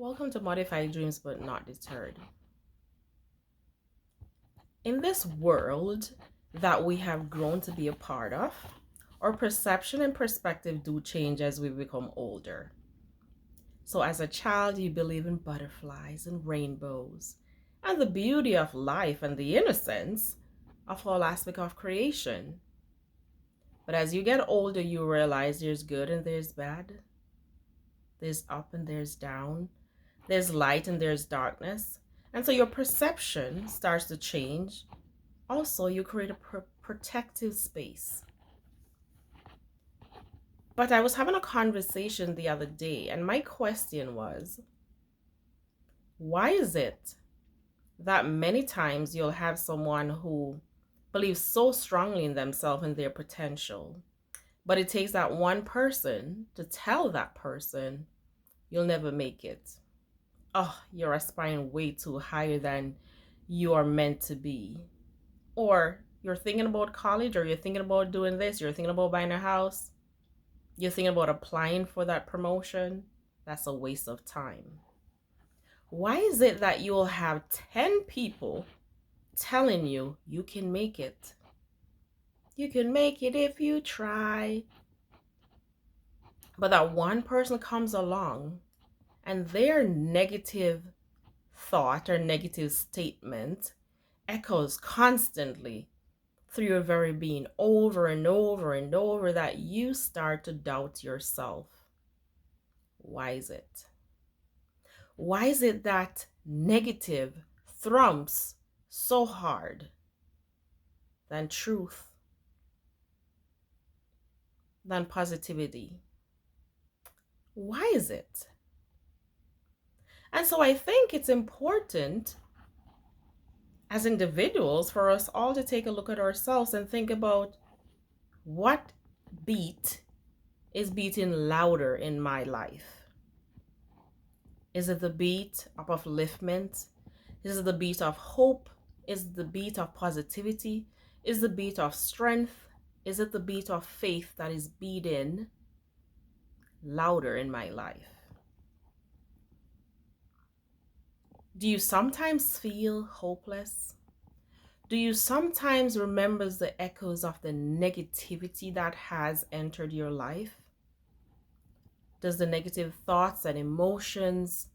Welcome to Modified Dreams But Not Deterred. In this world that we have grown to be a part of, our perception and perspective do change as we become older. So, as a child, you believe in butterflies and rainbows and the beauty of life and the innocence of all aspects of creation. But as you get older, you realize there's good and there's bad, there's up and there's down, there's light and there's darkness. And so your perception starts to change. Also, you create a protective space. But I was having a conversation the other day, and my question was, why is it that many times you'll have someone who believes so strongly in themselves and their potential, but it takes that one person to tell that person, you'll never make it. Oh, you're aspiring way too higher than you are meant to be. Or you're thinking about college, or you're thinking about doing this, you're thinking about buying a house, you're thinking about applying for that promotion. That's a waste of time. Why is it that you'll have 10 people telling you you can make it? You can make it if you try. But that one person comes along and their negative thought or negative statement echoes constantly through your very being over and over and over that you start to doubt yourself. Why is it? Why is it that negative thrumps so hard than truth, than positivity? Why is it? And so I think it's important as individuals for us all to take a look at ourselves and think about what beat is beating louder in my life. Is it the beat of upliftment? Is it the beat of hope? Is it the beat of positivity? Is it the beat of strength? Is it the beat of faith that is beating louder in my life? Do you sometimes feel hopeless? Do you sometimes remember the echoes of the negativity that has entered your life? Does the negative thoughts and emotions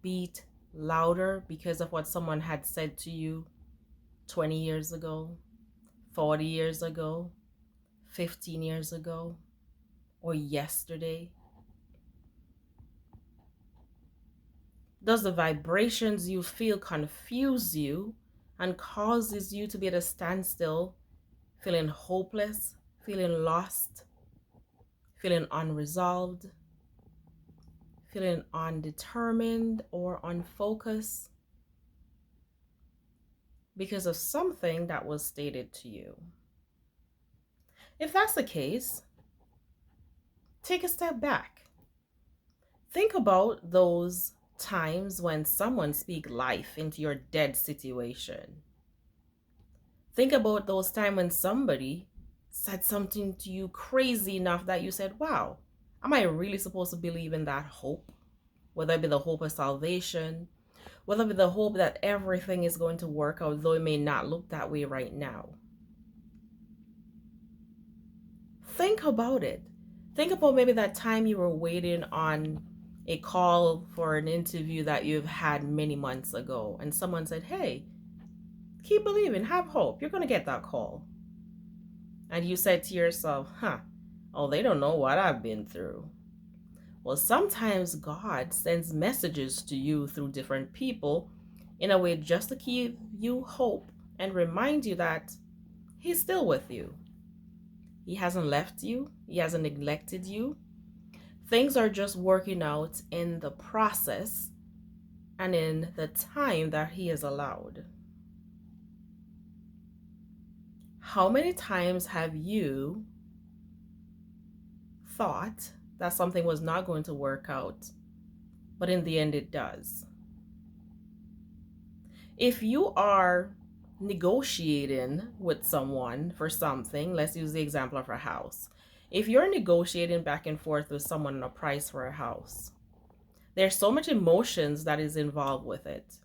beat louder because of what someone had said to you 20 years ago, 40 years ago, 15 years ago, or yesterday? Does the vibrations you feel confuse you and causes you to be at a standstill, feeling hopeless, feeling lost, feeling unresolved, feeling undetermined or unfocused because of something that was stated to you? If that's the case, take a step back. Think about those times when someone speak life into your dead situation. Think about those times when somebody said something to you crazy enough that you said, wow, am I really supposed to believe in that hope? Whether it be the hope of salvation, whether it be the hope that everything is going to work out, though it may not look that way right now. Think about it. Think about maybe that time you were waiting on a call for an interview that you've had many months ago, and someone said, hey, keep believing, have hope, you're going to get that call. And you said to yourself, oh, they don't know what I've been through. Well, sometimes God sends messages to you through different people in a way just to give you hope and remind you that He's still with you. He hasn't left you. He hasn't neglected you. Things are just working out in the process and in the time that He has allowed. How many times have you thought that something was not going to work out, but in the end it does? If you are negotiating with someone for something, let's use the example of a house. If you're negotiating back and forth with someone on a price for a house, there's so much emotions that is involved with it.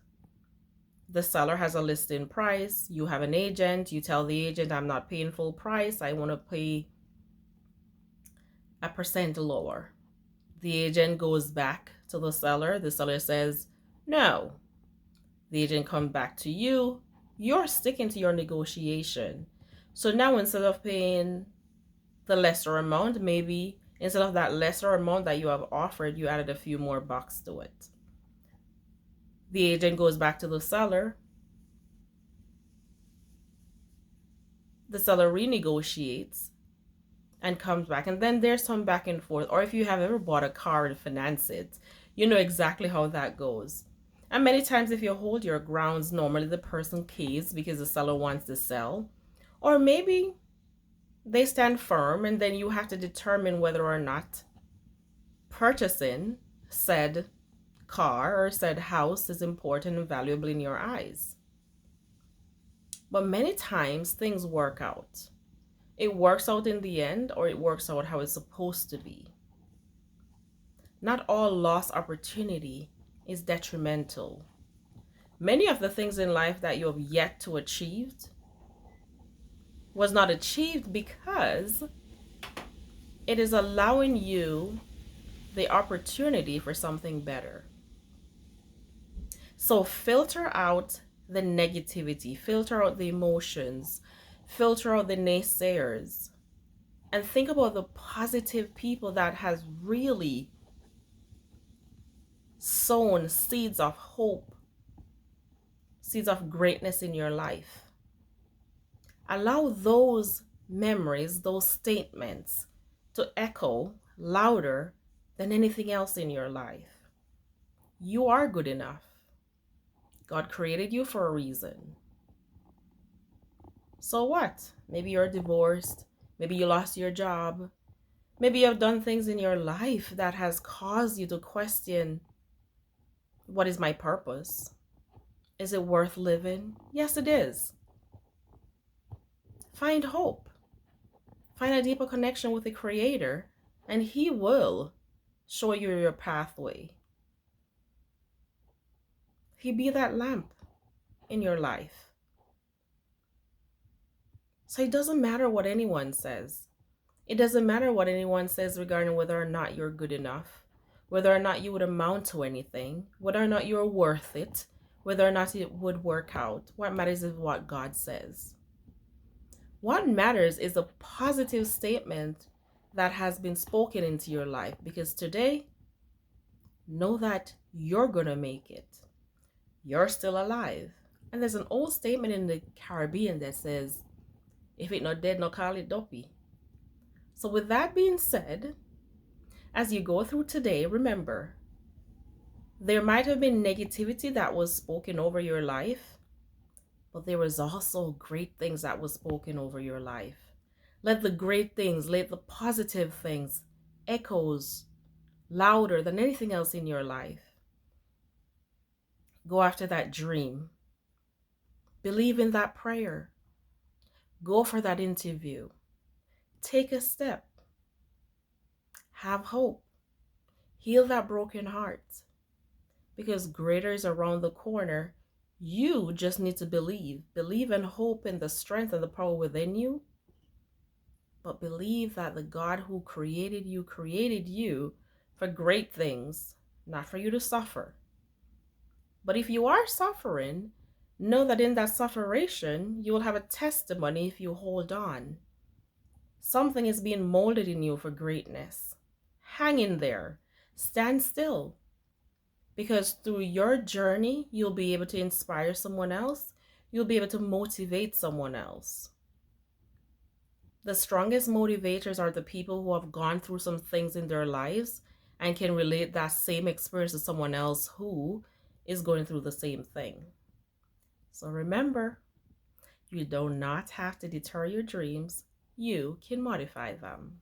The seller has a listing price, you have an agent, you tell the agent, I'm not paying full price, I want to pay a percent lower. The agent goes back to the seller says no. The agent comes back to you, you're sticking to your negotiation. So now instead of paying the lesser amount, maybe instead of that lesser amount that you have offered, you added a few more bucks to it. The agent goes back to the seller renegotiates and comes back, and then there's some back and forth. Or if you have ever bought a car and financed it, you know exactly how that goes. And many times if you hold your grounds, normally the person pays because the seller wants to sell, or maybe they stand firm, and then you have to determine whether or not purchasing said car or said house is important and valuable in your eyes. But many times things work out. It works out in the end, or it works out how it's supposed to be. Not all lost opportunity is detrimental. Many of the things in life that you have yet to achieve was not achieved because it is allowing you the opportunity for something better. So filter out the negativity, filter out the emotions, filter out the naysayers, and think about the positive people that has really sown seeds of hope, seeds of greatness in your life. Allow those memories, those statements to echo louder than anything else in your life. You are good enough. God created you for a reason. So what? Maybe you're divorced. Maybe you lost your job. Maybe you have done things in your life that has caused you to question, what is my purpose? Is it worth living? Yes, it is. Find hope. Find a deeper connection with the Creator, and He will show you your pathway. He be that lamp in your life. So it doesn't matter what anyone says. It doesn't matter what anyone says regarding whether or not you're good enough, whether or not you would amount to anything, whether or not you're worth it, whether or not it would work out. What matters is what God says. What matters is a positive statement that has been spoken into your life, because today, know that you're going to make it. You're still alive. And there's an old statement in the Caribbean that says, if it not dead, no call it dopey. So with that being said, as you go through today, remember, there might have been negativity that was spoken over your life, but there was also great things that was spoken over your life. Let the great things, let the positive things echoes louder than anything else in your life. Go after that dream. Believe in that prayer. Go for that interview. Take a step. Have hope. Heal that broken heart. Because greater is around the corner. You just need to believe. Believe and hope in the strength and the power within you. But believe that the God who created you for great things, not for you to suffer. But if you are suffering, know that in that sufferation, you will have a testimony if you hold on. Something is being molded in you for greatness. Hang in there. Stand still. Because through your journey, you'll be able to inspire someone else. You'll be able to motivate someone else. The strongest motivators are the people who have gone through some things in their lives and can relate that same experience to someone else who is going through the same thing. So remember, you do not have to deter your dreams. You can modify them.